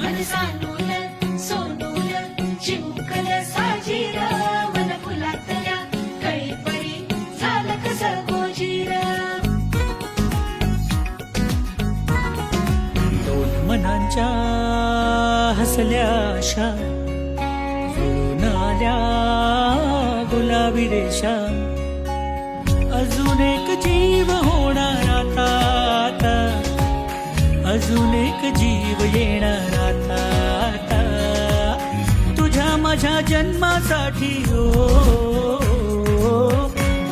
मन सांडूल सोनूल चिमुकल साजीर मन फुलातल्या कळी परी झालं कसं गोजीर. दोन मनांच्या हसल्या आशा जुळून आल्या गुलाबी रेषा. अजून एक जीव होणार आता आता, अजून एक जीव येणार आता आता. तुझ्या माझ्या जन्मासाठी हो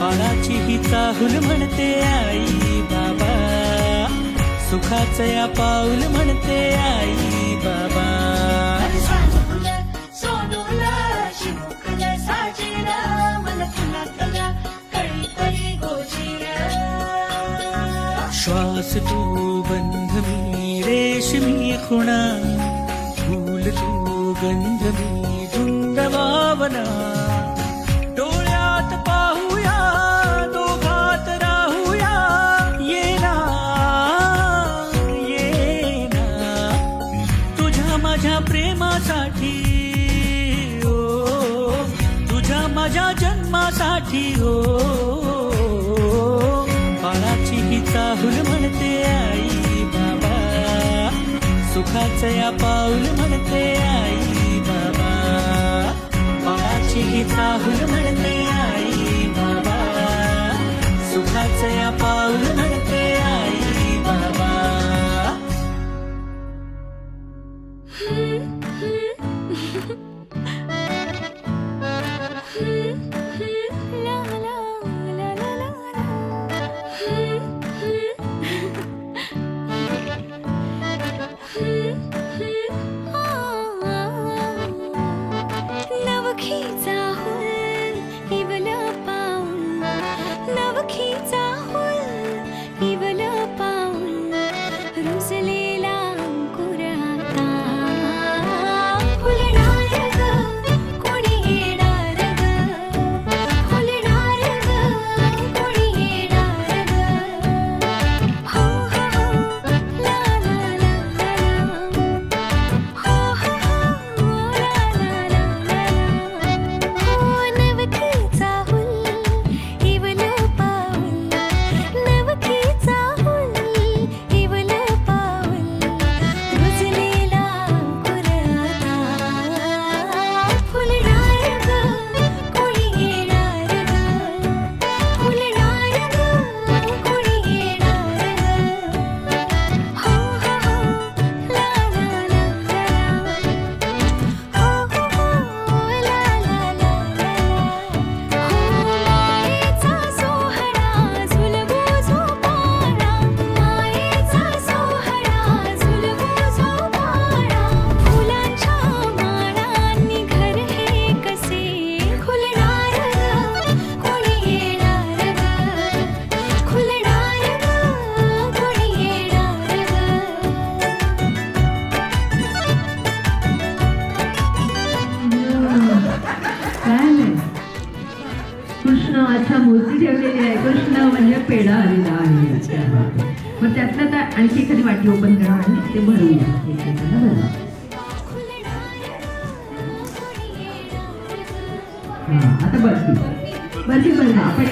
बाळाची ही चाहूल म्हणते आई बाबा. सुखाचं या पाऊल म्हणते आई बाबा. मन सांडूल सोनूल चिमुकल साजीर मन फुलातल्या कळी परी गोजीर. श्वास तू बंध मी रेशमी खुणा, फूल तू गंध मी धुंद भावना. डोळ्यात पाहूया दोघात राहूया, ये ना ये ना. तुझ्या माझ्या प्रेमासाठी ओ, तुझ्या माझ्या जन्मासाठी हो बाळाची ही चाहूल म्हणते आई बाबा. सुखाचं या पाऊल म्हणते आई बाबा. बाळाची ही चाहूल म्हणते आई बाबा. सुखाचं या पाऊल म्हणते आई बाबा. ला ला ला ला ला. नवखी चाहूल इवल पाऊल, नवखी चाहूल इवल पाऊल. रुजलेला अंकुर आता फुलणार ग कोणी येणार ग. फुलणार ग कोणी येणार ग. हो हो हो ला ला ला ला. हो हो हो ला ला ला ला. हो नवखी चाहूल इवल पाऊल, नवखी चाहूल इवल पाऊल. रुजलेला अंकुर आता फुलणार ग कोणी येणार ग. फुलणार ग कोणी येणार ग. हो हो हो ला ला ला ला. हो हो हो ला ला ला ला. हो मायेचा सोहळा झुलवू झोपाळा, मायेचा सोहळा झुलवू झोपाळा. फुलांच्या माळांनी घर हे कसे खुलणार ग कोणी येणार ग. खुलणार ग कोणी येणार काय नाही, कृष्ण अच्छा मूर्ती ठेवलेली आहे. कृष्ण म्हणजे पेढा आलेला आहे. मग त्यातलं काय आणखी एखादी वाटी ओपन करा आणि ते भरूया. एकमेकांना भरा. हां आता बर्फी बर्फी बनवा आपण.